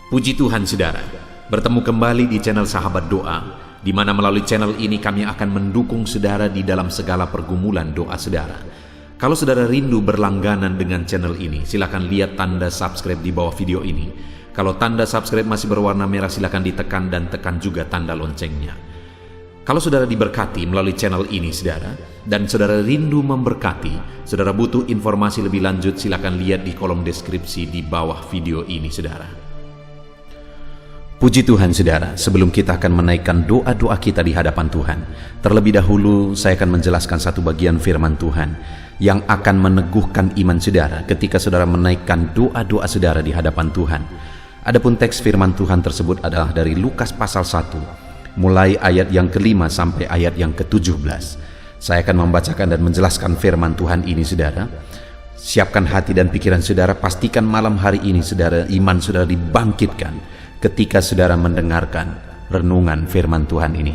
Puji Tuhan saudara, bertemu kembali di channel Sahabat Doa, di mana melalui channel ini kami akan mendukung saudara di dalam segala pergumulan doa saudara. Kalau saudara rindu berlangganan dengan channel ini, silakan lihat tanda subscribe di bawah video ini. Kalau tanda subscribe masih berwarna merah, silakan ditekan dan tekan juga tanda loncengnya. Kalau saudara diberkati melalui channel ini saudara, dan saudara rindu memberkati, saudara butuh informasi lebih lanjut, silakan lihat di kolom deskripsi di bawah video ini saudara. Puji Tuhan saudara, sebelum kita akan menaikkan doa-doa kita di hadapan Tuhan, terlebih dahulu saya akan menjelaskan satu bagian firman Tuhan yang akan meneguhkan iman saudara ketika saudara menaikkan doa-doa saudara di hadapan Tuhan. Adapun teks firman Tuhan tersebut adalah dari Lukas pasal 1, mulai ayat yang ke-5 sampai ayat yang ke-17. Saya akan membacakan dan menjelaskan firman Tuhan ini saudara. Siapkan hati dan pikiran saudara, pastikan malam hari ini saudara, iman saudara dibangkitkan ketika saudara mendengarkan renungan firman Tuhan ini.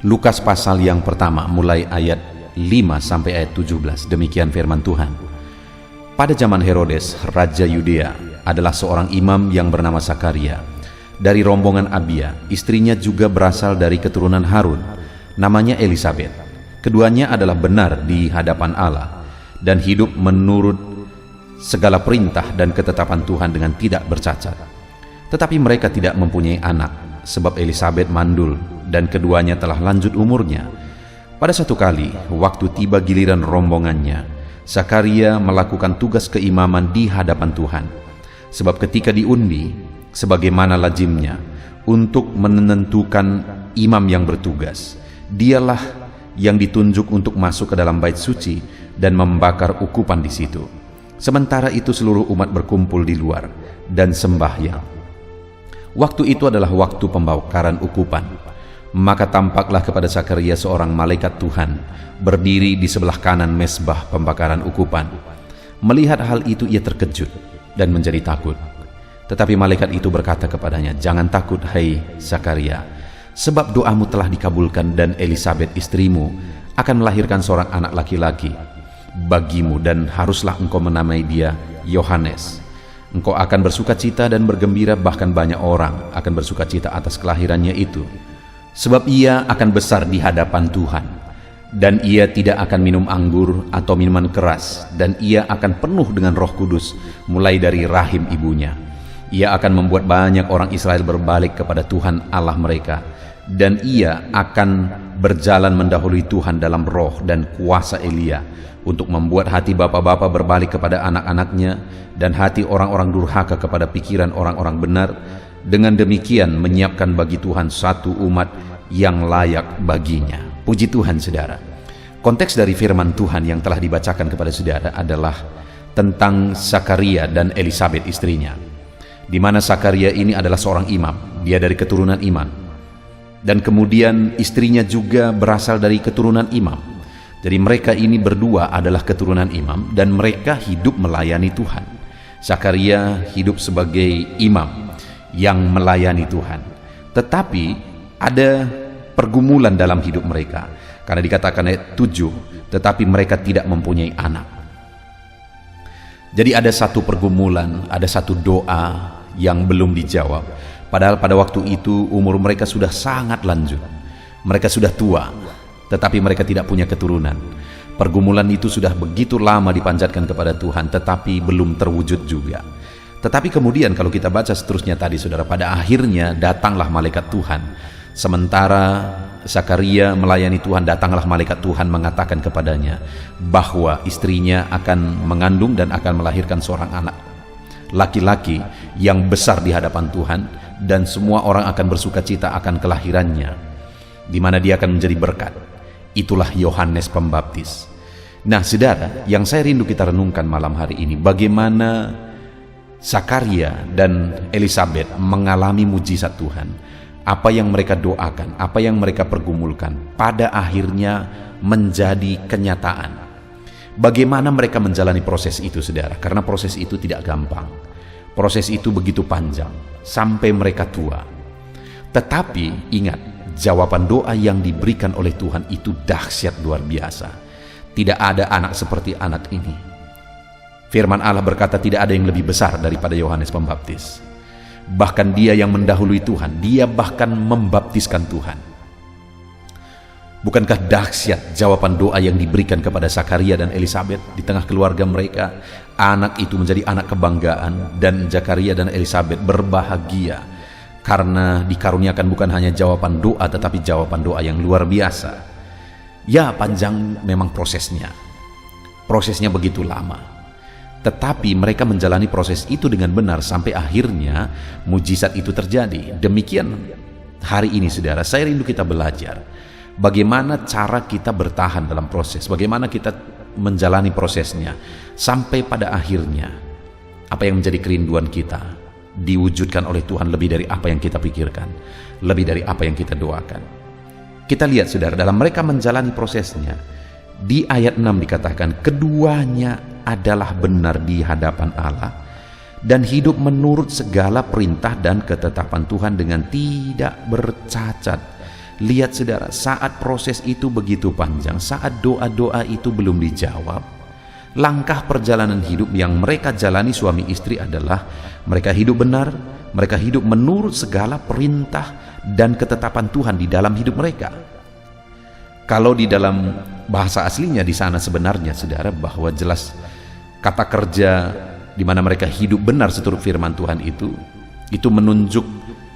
Lukas pasal yang pertama mulai ayat 5 sampai ayat 17. Demikian firman Tuhan. Pada zaman Herodes, Raja Yudea, adalah seorang imam yang bernama Sakaria dari rombongan Abia. Istrinya juga berasal dari keturunan Harun, namanya Elisabet. Keduanya adalah benar di hadapan Allah dan hidup menurut segala perintah dan ketetapan Tuhan dengan tidak bercacat. Tetapi mereka tidak mempunyai anak, sebab Elisabet mandul dan keduanya telah lanjut umurnya. Pada satu kali, waktu tiba giliran rombongannya, Sakaria melakukan tugas keimaman di hadapan Tuhan. Sebab ketika diundi, sebagaimana lazimnya, untuk menentukan imam yang bertugas, dialah yang ditunjuk untuk masuk ke dalam bait suci dan membakar ukupan di situ. Sementara itu seluruh umat berkumpul di luar dan sembahyang. Waktu itu adalah waktu pembakaran ukupan. Maka tampaklah kepada Sakaria seorang malaikat Tuhan berdiri di sebelah kanan mezbah pembakaran ukupan. Melihat hal itu ia terkejut dan menjadi takut. Tetapi malaikat itu berkata kepadanya, "Jangan takut hai Sakaria, sebab doamu telah dikabulkan dan Elisabet istrimu akan melahirkan seorang anak laki-laki bagimu dan haruslah engkau menamai dia Yohanes. Engkau akan bersuka cita dan bergembira, bahkan banyak orang akan bersuka cita atas kelahirannya itu. Sebab ia akan besar di hadapan Tuhan, dan ia tidak akan minum anggur atau minuman keras, dan ia akan penuh dengan Roh Kudus mulai dari rahim ibunya. Ia akan membuat banyak orang Israel berbalik kepada Tuhan Allah mereka, dan ia akan berjalan mendahului Tuhan dalam roh dan kuasa Elia, untuk membuat hati bapak-bapak berbalik kepada anak-anaknya dan hati orang-orang durhaka kepada pikiran orang-orang benar, dengan demikian menyiapkan bagi Tuhan satu umat yang layak baginya." Puji Tuhan saudara. Konteks dari firman Tuhan yang telah dibacakan kepada saudara adalah tentang Sakaria dan Elisabet istrinya, di mana Sakaria ini adalah seorang imam, dia dari keturunan imam, dan kemudian istrinya juga berasal dari keturunan imam. Jadi mereka ini berdua adalah keturunan imam dan mereka hidup melayani Tuhan. Sakaria hidup sebagai imam yang melayani Tuhan. Tetapi ada pergumulan dalam hidup mereka. Karena dikatakan ayat 7, tetapi mereka tidak mempunyai anak. Jadi ada satu pergumulan, ada satu doa yang belum dijawab. Padahal pada waktu itu umur mereka sudah sangat lanjut. Mereka sudah tua, tetapi mereka tidak punya keturunan. Pergumulan itu sudah begitu lama dipanjatkan kepada Tuhan, tetapi belum terwujud juga. Tetapi kemudian kalau kita baca seterusnya tadi saudara, pada akhirnya datanglah malaikat Tuhan. Sementara Sakaria melayani Tuhan, datanglah malaikat Tuhan mengatakan kepadanya bahwa istrinya akan mengandung dan akan melahirkan seorang anak laki-laki yang besar di hadapan Tuhan, dan semua orang akan bersuka cita akan kelahirannya, di mana dia akan menjadi berkat. Itulah Yohanes Pembaptis. Nah saudara, yang saya rindu kita renungkan malam hari ini, bagaimana Sakaria dan Elisabet mengalami mujizat Tuhan. Apa yang mereka doakan, apa yang mereka pergumulkan, pada akhirnya menjadi kenyataan. Bagaimana mereka menjalani proses itu saudara, karena proses itu tidak gampang. Proses itu begitu panjang, sampai mereka tua. Tetapi ingat, jawaban doa yang diberikan oleh Tuhan itu dahsyat luar biasa. Tidak ada anak seperti anak ini. Firman Allah berkata tidak ada yang lebih besar daripada Yohanes Pembaptis. Bahkan dia yang mendahului Tuhan, dia bahkan membaptiskan Tuhan. Bukankah dahsyat jawaban doa yang diberikan kepada Zakaria dan Elisabet di tengah keluarga mereka? Anak itu menjadi anak kebanggaan, dan Zakaria dan Elisabet berbahagia karena dikaruniakan bukan hanya jawaban doa, tetapi jawaban doa yang luar biasa. Ya, panjang memang prosesnya begitu lama, tetapi mereka menjalani proses itu dengan benar sampai akhirnya mujizat itu terjadi. Demikian hari ini saudara, saya rindu kita belajar bagaimana cara kita bertahan dalam proses, bagaimana kita menjalani prosesnya sampai pada akhirnya apa yang menjadi kerinduan kita diwujudkan oleh Tuhan lebih dari apa yang kita pikirkan, lebih dari apa yang kita doakan. Kita lihat saudara, dalam mereka menjalani prosesnya, di ayat 6 dikatakan keduanya adalah benar di hadapan Allah dan hidup menurut segala perintah dan ketetapan Tuhan dengan tidak bercacat. Lihat saudara, saat proses itu begitu panjang, saat doa-doa itu belum dijawab, langkah perjalanan hidup yang mereka jalani suami istri adalah mereka hidup benar, mereka hidup menurut segala perintah dan ketetapan Tuhan di dalam hidup mereka. Kalau di dalam bahasa aslinya di sana sebenarnya saudara, bahwa jelas kata kerja di mana mereka hidup benar seturut firman Tuhan itu menunjuk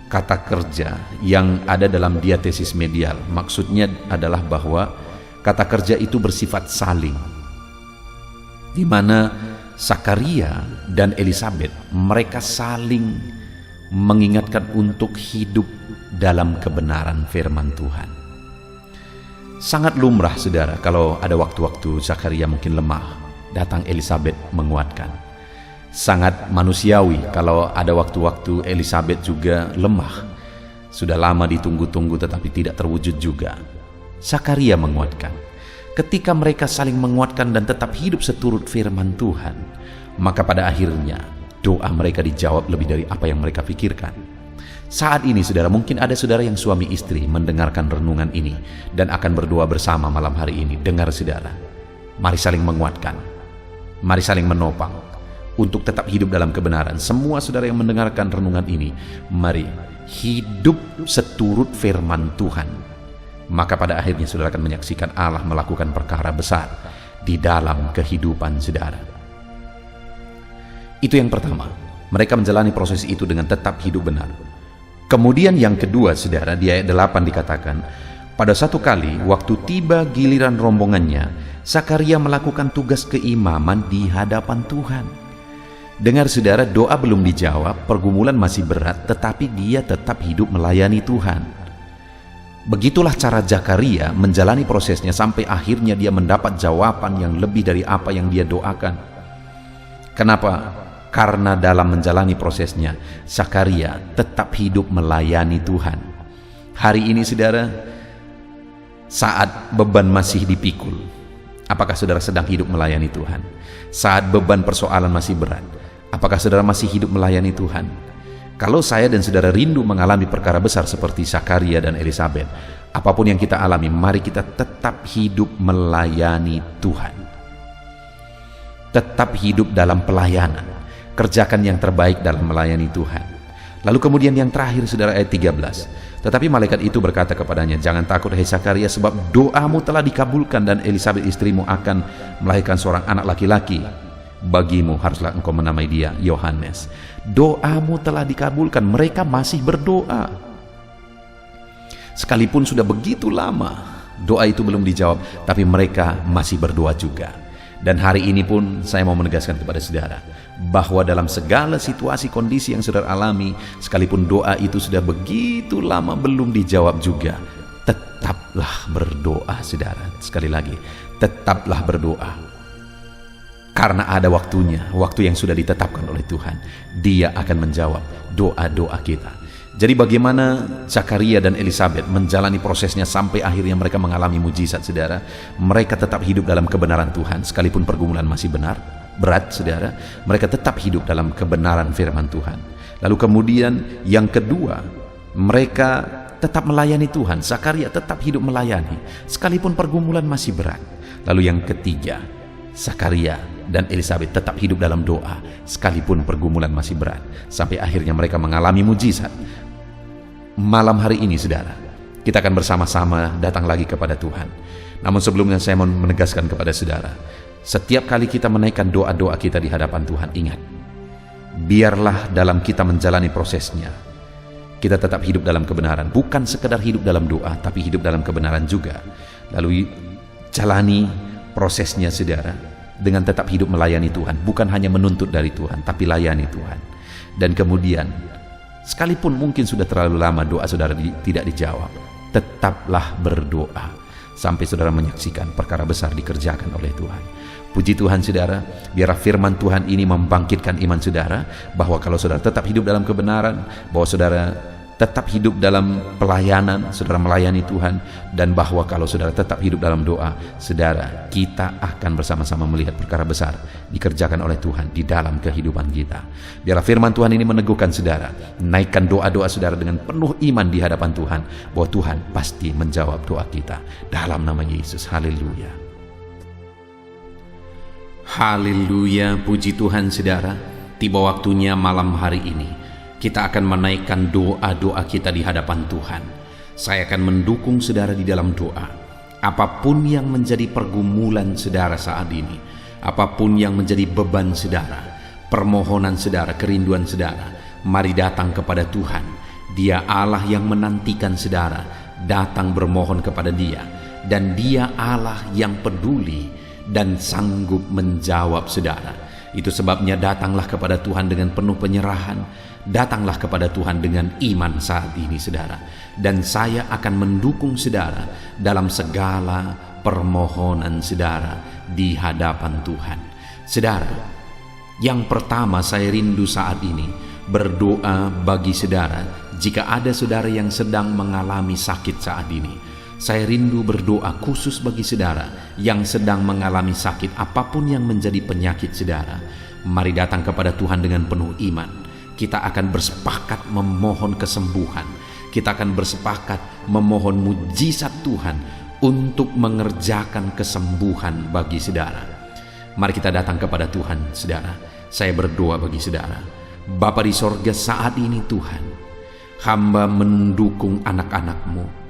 kata kerja yang ada dalam diatesis medial. Maksudnya adalah bahwa kata kerja itu bersifat saling, di mana Zakaria dan Elisabet mereka saling mengingatkan untuk hidup dalam kebenaran firman Tuhan. Sangat lumrah saudara, kalau ada waktu-waktu Zakaria mungkin lemah, datang Elisabet menguatkan. Sangat manusiawi kalau ada waktu-waktu Elisabet juga lemah, sudah lama ditunggu-tunggu tetapi tidak terwujud juga, Zakaria menguatkan. Ketika mereka saling menguatkan dan tetap hidup seturut firman Tuhan, maka pada akhirnya doa mereka dijawab lebih dari apa yang mereka pikirkan. Saat ini saudara, mungkin ada saudara yang suami istri mendengarkan renungan ini dan akan berdoa bersama malam hari ini. Dengar saudara, mari saling menguatkan, mari saling menopang untuk tetap hidup dalam kebenaran. Semua saudara yang mendengarkan renungan ini, mari hidup seturut firman Tuhan. Maka pada akhirnya saudara akan menyaksikan Allah melakukan perkara besar di dalam kehidupan saudara. Itu yang pertama, mereka menjalani proses itu dengan tetap hidup benar. Kemudian yang kedua saudara, di ayat 8 dikatakan, pada satu kali waktu tiba giliran rombongannya, Zakaria melakukan tugas keimaman di hadapan Tuhan. Dengar saudara, doa belum dijawab, pergumulan masih berat, tetapi dia tetap hidup melayani Tuhan. Begitulah cara Zakaria menjalani prosesnya sampai akhirnya dia mendapat jawaban yang lebih dari apa yang dia doakan. Kenapa? Karena dalam menjalani prosesnya, Zakaria tetap hidup melayani Tuhan. Hari ini saudara, saat beban masih dipikul, apakah saudara sedang hidup melayani Tuhan? Saat beban persoalan masih berat, apakah saudara masih hidup melayani Tuhan? Kalau saya dan saudara rindu mengalami perkara besar seperti Zakaria dan Elisabet, apapun yang kita alami, mari kita tetap hidup melayani Tuhan. Tetap hidup dalam pelayanan, kerjakan yang terbaik dalam melayani Tuhan. Lalu kemudian yang terakhir saudara, ayat 13. Tetapi malaikat itu berkata kepadanya, jangan takut hai Zakaria, sebab doamu telah dikabulkan dan Elisabet istrimu akan melahirkan seorang anak laki-laki. Bagimu haruslah engkau menamai dia Yohanes. Doamu telah dikabulkan. Mereka masih berdoa sekalipun sudah begitu lama doa itu belum dijawab, tapi mereka masih berdoa juga. Dan hari ini pun saya mau menegaskan kepada saudara bahwa dalam segala situasi kondisi yang saudara alami, sekalipun doa itu sudah begitu lama belum dijawab juga, tetaplah berdoa saudara. Sekali lagi, tetaplah berdoa. Karena ada waktunya, waktu yang sudah ditetapkan oleh Tuhan. Dia akan menjawab doa-doa kita. Jadi bagaimana Zakaria dan Elisabet menjalani prosesnya sampai akhirnya mereka mengalami mujizat saudara. Mereka tetap hidup dalam kebenaran Tuhan, sekalipun pergumulan masih berat saudara. Mereka tetap hidup dalam kebenaran firman Tuhan. Lalu kemudian yang kedua, mereka tetap melayani Tuhan. Zakaria tetap hidup melayani, sekalipun pergumulan masih berat. Lalu yang ketiga, Zakaria dan Elisabet tetap hidup dalam doa sekalipun pergumulan masih berat, sampai akhirnya mereka mengalami mujizat. Malam hari ini saudara, kita akan bersama-sama datang lagi kepada Tuhan. Namun sebelumnya saya mau menegaskan kepada saudara, setiap kali kita menaikkan doa-doa kita di hadapan Tuhan, ingat, biarlah dalam kita menjalani prosesnya, kita tetap hidup dalam kebenaran. Bukan sekedar hidup dalam doa, tapi hidup dalam kebenaran juga. Lalu jalani prosesnya saudara, dengan tetap hidup melayani Tuhan. Bukan hanya menuntut dari Tuhan, tapi layani Tuhan. Dan kemudian, sekalipun mungkin sudah terlalu lama doa saudara tidak dijawab, tetaplah berdoa sampai saudara menyaksikan perkara besar dikerjakan oleh Tuhan. Puji Tuhan saudara, biarlah firman Tuhan ini membangkitkan iman saudara, bahwa kalau saudara tetap hidup dalam kebenaran, bahwa saudara tetap hidup dalam pelayanan, saudara melayani Tuhan, dan bahwa kalau saudara tetap hidup dalam doa, saudara, kita akan bersama-sama melihat perkara besar dikerjakan oleh Tuhan di dalam kehidupan kita. Biarlah firman Tuhan ini meneguhkan saudara, naikkan doa-doa saudara dengan penuh iman di hadapan Tuhan, bahwa Tuhan pasti menjawab doa kita dalam nama Yesus. Haleluya. Haleluya, puji Tuhan saudara. Tiba waktunya malam hari ini kita akan menaikkan doa-doa kita di hadapan Tuhan. Saya akan mendukung saudara di dalam doa. Apapun yang menjadi pergumulan saudara saat ini, apapun yang menjadi beban saudara, permohonan saudara, kerinduan saudara, mari datang kepada Tuhan. Dia Allah yang menantikan saudara datang bermohon kepada Dia, dan Dia Allah yang peduli dan sanggup menjawab saudara. Itu sebabnya datanglah kepada Tuhan dengan penuh penyerahan, datanglah kepada Tuhan dengan iman saat ini saudara, dan saya akan mendukung saudara dalam segala permohonan saudara di hadapan Tuhan. Saudara, yang pertama saya rindu saat ini berdoa bagi saudara. Jika ada saudara yang sedang mengalami sakit saat ini, saya rindu berdoa khusus bagi saudara yang sedang mengalami sakit, apapun yang menjadi penyakit saudara. Mari datang kepada Tuhan dengan penuh iman. Kita akan bersepakat memohon kesembuhan. Kita akan bersepakat memohon mujizat Tuhan untuk mengerjakan kesembuhan bagi saudara. Mari kita datang kepada Tuhan saudara. Saya berdoa bagi saudara. Bapa di sorga, saat ini Tuhan, hamba mendukung anak-anak-Mu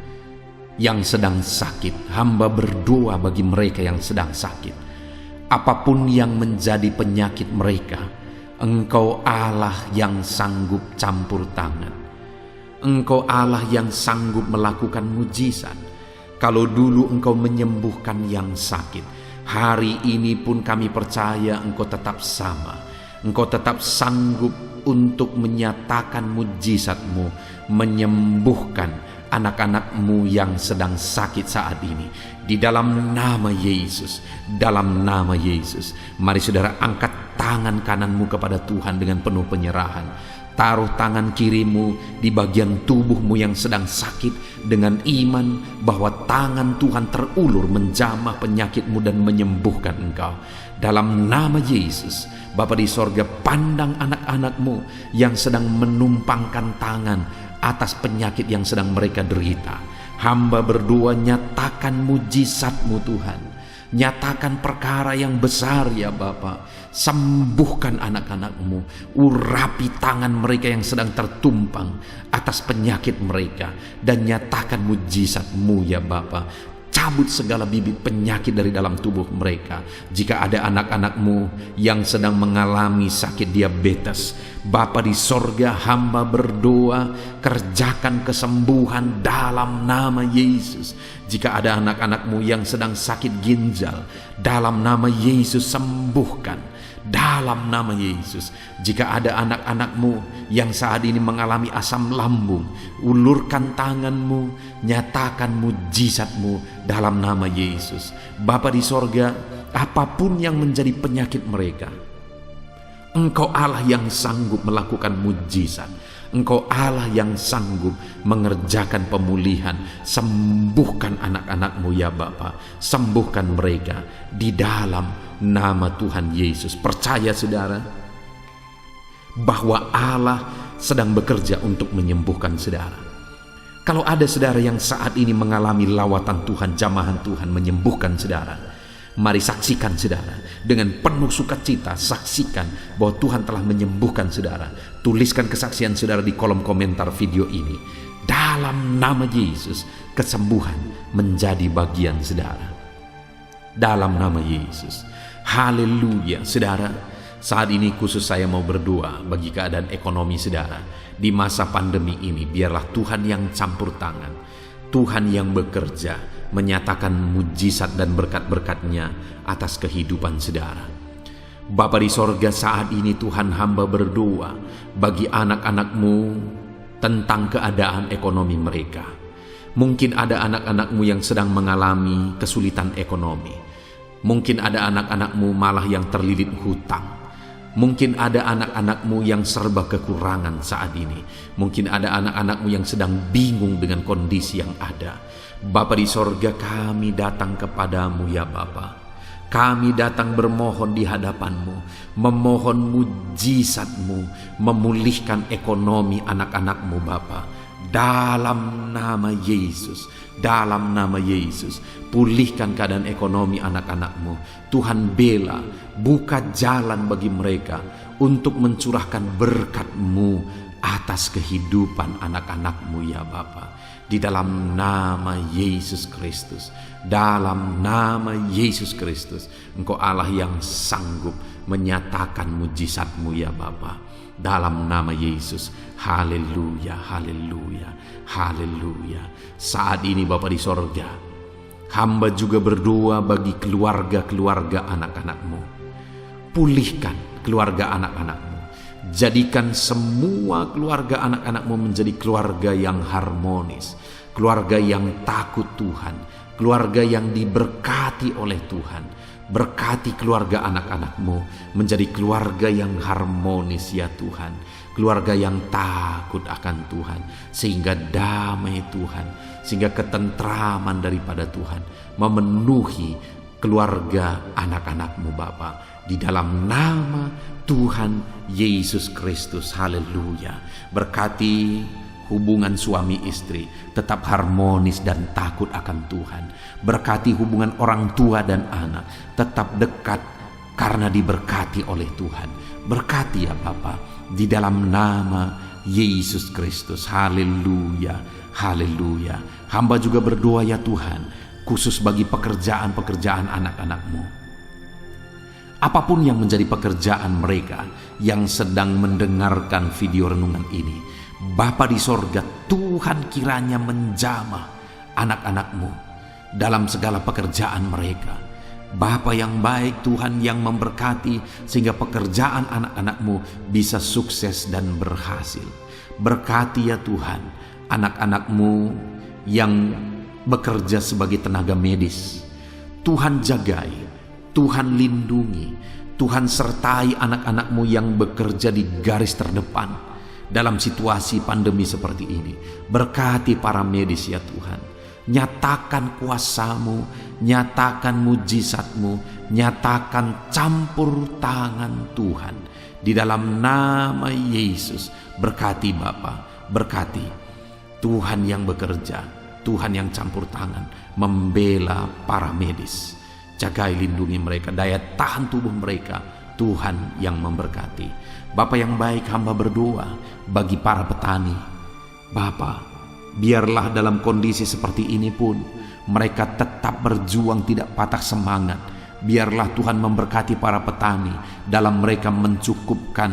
yang sedang sakit. Hamba berdoa bagi mereka yang sedang sakit. Apapun yang menjadi penyakit mereka, Engkau Allah yang sanggup campur tangan. Engkau Allah yang sanggup melakukan mujizat. Kalau dulu Engkau menyembuhkan yang sakit, hari ini pun kami percaya Engkau tetap sama. Engkau tetap sanggup untuk menyatakan mujizat-Mu, menyembuhkan anak-anak-Mu yang sedang sakit saat ini. Di dalam nama Yesus, dalam nama Yesus, mari saudara angkat tangan kananmu kepada Tuhan dengan penuh penyerahan. Taruh tangan kirimu di bagian tubuhmu yang sedang sakit dengan iman bahwa tangan Tuhan terulur menjamah penyakitmu dan menyembuhkan engkau. Dalam nama Yesus, Bapa di sorga, pandang anak-anak-Mu yang sedang menumpangkan tangan atas penyakit yang sedang mereka derita. Hamba berdoa, nyatakan mujizat-Mu Tuhan. Nyatakan perkara yang besar ya Bapa. Sembuhkan anak-anak-Mu. Urapi tangan mereka yang sedang tertumpang atas penyakit mereka. Dan nyatakan mujizat-Mu ya Bapa. Cabut segala bibit penyakit dari dalam tubuh mereka. Jika ada anak-anak-Mu yang sedang mengalami sakit diabetes, Bapa di sorga, hamba berdoa, kerjakan kesembuhan dalam nama Yesus. Jika ada anak-anak-Mu yang sedang sakit ginjal, dalam nama Yesus sembuhkan. Dalam nama Yesus. Jika ada anak-anak-Mu yang saat ini mengalami asam lambung, ulurkan tangan-Mu, nyatakan mujizat-Mu dalam nama Yesus. Bapa di sorga, apapun yang menjadi penyakit mereka, Engkau Allah yang sanggup melakukan mujizat. Engkau Allah yang sanggup mengerjakan pemulihan. Sembuhkan anak-anak-Mu ya Bapa. Sembuhkan mereka di dalam nama Tuhan Yesus. Percaya saudara bahwa Allah sedang bekerja untuk menyembuhkan saudara. Kalau ada saudara yang saat ini mengalami lawatan Tuhan, jamahan Tuhan menyembuhkan saudara, Mari saksikan saudara, dengan penuh sukacita saksikan bahwa Tuhan telah menyembuhkan saudara. Tuliskan kesaksian saudara di kolom komentar video ini. Dalam nama Yesus, kesembuhan menjadi bagian saudara. Dalam nama Yesus. Haleluya. Saudara, saat ini khusus saya mau berdoa bagi keadaan ekonomi saudara. Di masa pandemi ini, biarlah Tuhan yang campur tangan, Tuhan yang bekerja, menyatakan mujizat dan berkat-berkat-Nya atas kehidupan saudara. Bapa di sorga, saat ini Tuhan hamba berdoa bagi anak-anak-Mu tentang keadaan ekonomi mereka. Mungkin ada anak-anak-Mu yang sedang mengalami kesulitan ekonomi. Mungkin ada anak-anak-Mu malah yang terlilit hutang. Mungkin ada anak-anak-Mu yang serba kekurangan saat ini. Mungkin ada anak-anak-Mu yang sedang bingung dengan kondisi yang ada. Bapa di sorga, kami datang kepadamu ya Bapa. Kami datang bermohon di hadapan-Mu, memohon mujizat-Mu, memulihkan ekonomi anak-anak-Mu Bapa. Dalam nama Yesus, dalam nama Yesus, pulihkan keadaan ekonomi anak-anak-Mu. Tuhan bela, buka jalan bagi mereka untuk mencurahkan berkat-Mu atas kehidupan anak-anak-Mu ya Bapa. Di dalam nama Yesus Kristus, dalam nama Yesus Kristus, Engkau Allah yang sanggup menyatakan mujizat-Mu ya Bapa. Dalam nama Yesus, haleluya, haleluya, haleluya. Saat ini Bapa di sorga, hamba juga berdoa bagi keluarga-keluarga anak-anak-Mu. Pulihkan keluarga anak-anak-Mu. Jadikan semua keluarga anak-anak-Mu menjadi keluarga yang harmonis, keluarga yang takut Tuhan, keluarga yang diberkati oleh Tuhan. Berkati keluarga anak-anak-Mu menjadi keluarga yang harmonis ya Tuhan, keluarga yang takut akan Tuhan, sehingga damai Tuhan, sehingga ketentraman daripada Tuhan memenuhi keluarga anak-anak-Mu Bapa. Di dalam nama Tuhan Yesus Kristus, haleluya. Berkati hubungan suami istri tetap harmonis dan takut akan Tuhan. Berkati hubungan orang tua dan anak tetap dekat karena diberkati oleh Tuhan. Berkati ya Bapa, di dalam nama Yesus Kristus, haleluya, haleluya. Hamba juga berdoa ya Tuhan, khusus bagi pekerjaan-pekerjaan anak-anak-Mu. Apapun yang menjadi pekerjaan mereka yang sedang mendengarkan video renungan ini, Bapa di sorga, Tuhan kiranya menjamah anak-anak-Mu dalam segala pekerjaan mereka. Bapa yang baik, Tuhan yang memberkati sehingga pekerjaan anak-anak-Mu bisa sukses dan berhasil. Berkati ya Tuhan anak-anak-Mu yang bekerja sebagai tenaga medis. Tuhan jagai, Tuhan lindungi, Tuhan sertai anak-anak-Mu yang bekerja di garis terdepan dalam situasi pandemi seperti ini. Berkati para medis ya Tuhan. Nyatakan kuasa-Mu, nyatakan mujizat-Mu, nyatakan campur tangan Tuhan. Di dalam nama Yesus, berkati Bapa, berkati Tuhan yang bekerja, Tuhan yang campur tangan, membela para medis. Jagai lindungi mereka, daya tahan tubuh mereka, Tuhan yang memberkati. Bapa yang baik, hamba berdoa bagi para petani. Bapa, biarlah dalam kondisi seperti ini pun mereka tetap berjuang, tidak patah semangat. Biarlah Tuhan memberkati para petani dalam mereka mencukupkan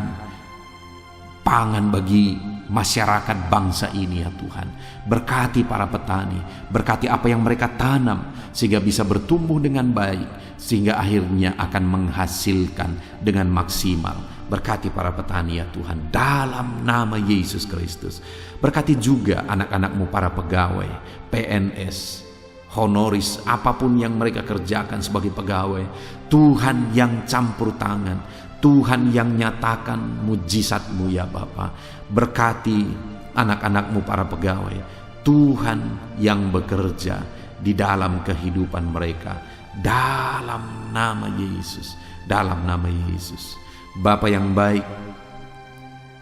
pangan bagi masyarakat bangsa ini ya Tuhan. Berkati para petani, berkati apa yang mereka tanam sehingga bisa bertumbuh dengan baik, sehingga akhirnya akan menghasilkan dengan maksimal. Berkati para petani ya Tuhan, dalam nama Yesus Kristus. Berkati juga anak-anak-Mu para pegawai, PNS, honoris, apapun yang mereka kerjakan sebagai pegawai. Tuhan yang campur tangan, Tuhan yang nyatakan mujizat-Mu ya Bapa. Berkati anak-anak-Mu para pegawai, Tuhan yang bekerja di dalam kehidupan mereka, dalam nama Yesus, dalam nama Yesus. Bapa yang baik,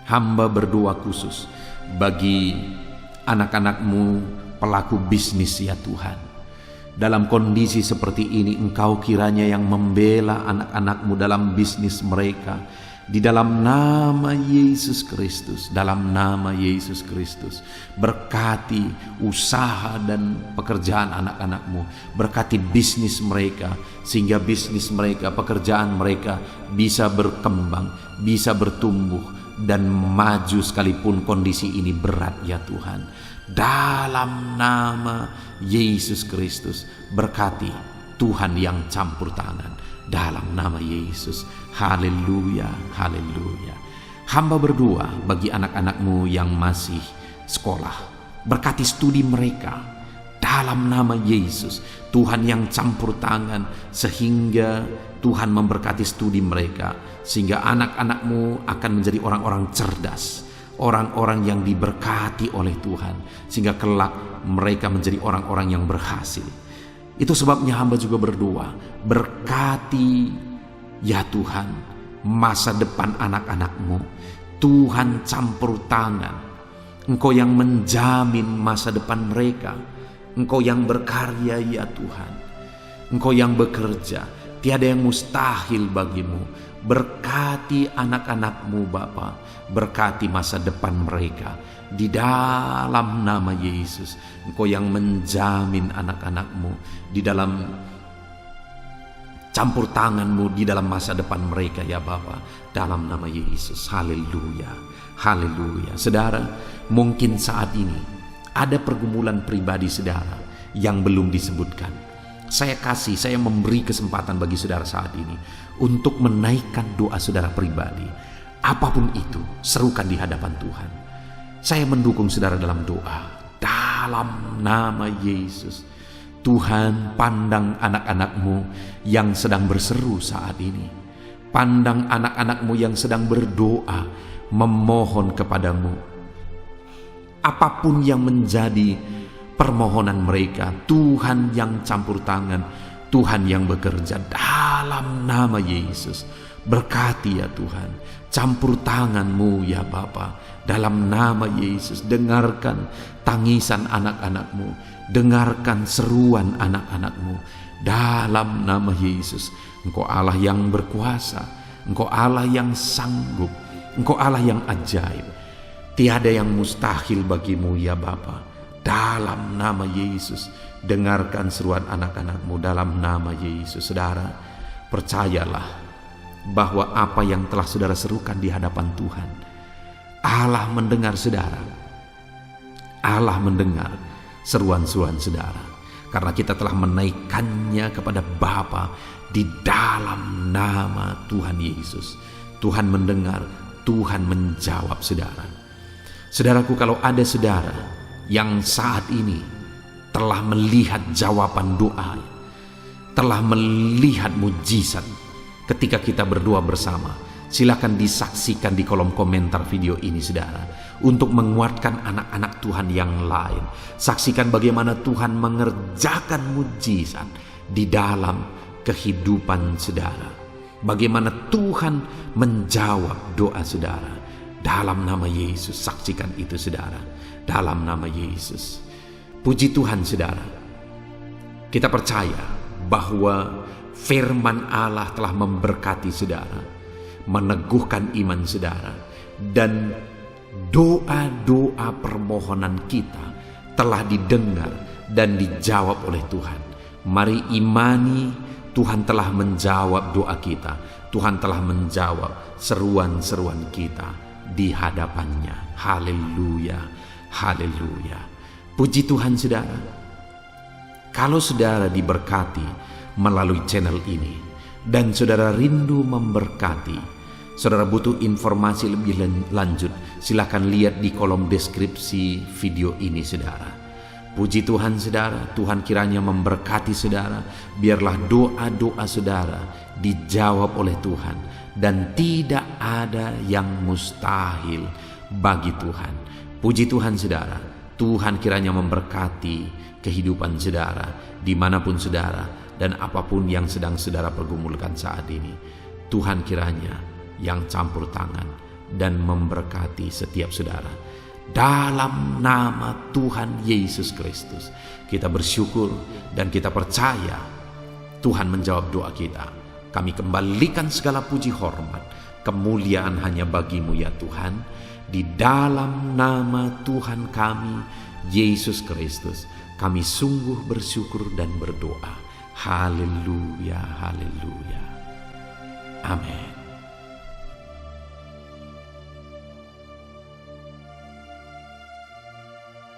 hamba berdoa khusus bagi anak-anak-Mu pelaku bisnis ya Tuhan. Dalam kondisi seperti ini, Engkau kiranya yang membela anak-anak-Mu dalam bisnis mereka. Di dalam nama Yesus Kristus, dalam nama Yesus Kristus, berkati usaha dan pekerjaan anak-anak-Mu, berkati bisnis mereka, sehingga bisnis mereka, pekerjaan mereka bisa berkembang, bisa bertumbuh, dan maju sekalipun kondisi ini berat ya Tuhan. Dalam nama Yesus Kristus, berkati Tuhan yang campur tangan. Dalam nama Yesus, haleluya, haleluya. Hamba berdoa bagi anak-anak-Mu yang masih sekolah, berkati studi mereka. Dalam nama Yesus, Tuhan yang campur tangan, sehingga Tuhan memberkati studi mereka, sehingga anak-anak-Mu akan menjadi orang-orang cerdas, orang-orang yang diberkati oleh Tuhan, sehingga kelak mereka menjadi orang-orang yang berhasil. Itu sebabnya hamba juga berdoa, berkati ya Tuhan masa depan anak-anak-Mu. Tuhan campur tangan, Engkau yang menjamin masa depan mereka. Engkau yang berkarya ya Tuhan, Engkau yang bekerja, tiada yang mustahil bagimu. Berkati anak-anak-Mu Bapa, berkati masa depan mereka. Di dalam nama Yesus, Engkau yang menjamin anak-anak-Mu di dalam campur tangan-Mu di dalam masa depan mereka ya Bapa. Dalam nama Yesus, haleluya, haleluya. Saudara, mungkin saat ini ada pergumulan pribadi saudara yang belum disebutkan. Saya memberi kesempatan bagi saudara saat ini untuk menaikkan doa saudara pribadi. Apapun itu, serukan di hadapan Tuhan. Saya mendukung saudara dalam doa. Dalam nama Yesus, Tuhan pandang anak-anak-Mu yang sedang berseru saat ini. Pandang anak-anak-Mu yang sedang berdoa, memohon kepadamu. Apapun yang menjadi permohonan mereka, Tuhan yang campur tangan, Tuhan yang bekerja. Dalam nama Yesus, berkati ya Tuhan, campur tangan-Mu ya Bapa. Dalam nama Yesus, dengarkan tangisan anak-anak-Mu, dengarkan seruan anak-anak-Mu. Dalam nama Yesus, Engkau Allah yang berkuasa, Engkau Allah yang sanggup, Engkau Allah yang ajaib. Tiada yang mustahil bagimu ya Bapa. Dalam nama Yesus, dengarkan seruan anak-anak-Mu dalam nama Yesus. Saudara, percayalah bahwa apa yang telah saudara serukan di hadapan Tuhan, Allah mendengar saudara. Allah mendengar seruan-seruan saudara, karena kita telah menaikkannya kepada Bapa di dalam nama Tuhan Yesus. Tuhan mendengar, Tuhan menjawab saudara. Saudaraku, kalau ada saudara yang saat ini telah melihat jawaban doa, telah melihat mujizat ketika kita berdoa bersama, silakan disaksikan di kolom komentar video ini saudara, untuk menguatkan anak-anak Tuhan yang lain. Saksikan bagaimana Tuhan mengerjakan mujizat di dalam kehidupan saudara, bagaimana Tuhan menjawab doa saudara. Dalam nama Yesus, saksikan itu saudara. Dalam nama Yesus. Puji Tuhan saudara. Kita percaya bahwa firman Allah telah memberkati saudara, meneguhkan iman saudara, dan doa-doa permohonan kita telah didengar dan dijawab oleh Tuhan. Mari imani, Tuhan telah menjawab doa kita. Tuhan telah menjawab seruan-seruan kita di hadapannya. Haleluya, haleluya. Puji Tuhan saudara. Kalau saudara diberkati melalui channel ini dan saudara rindu memberkati, saudara butuh informasi lebih lanjut, silakan lihat di kolom deskripsi video ini saudara. Puji Tuhan saudara, Tuhan kiranya memberkati saudara. Biarlah doa-doa saudara dijawab oleh Tuhan, dan tidak ada yang mustahil bagi Tuhan. Puji Tuhan saudara, Tuhan kiranya memberkati kehidupan saudara dimanapun saudara, dan apapun yang sedang saudara pergumulkan saat ini. Tuhan kiranya yang campur tangan dan memberkati setiap saudara. Dalam nama Tuhan Yesus Kristus, kita bersyukur dan kita percaya Tuhan menjawab doa kita. Kami kembalikan segala puji hormat, kemuliaan hanya bagi-Mu ya Tuhan. Di dalam nama Tuhan kami, Yesus Kristus, kami sungguh bersyukur dan berdoa. Haleluya, haleluya. Amin.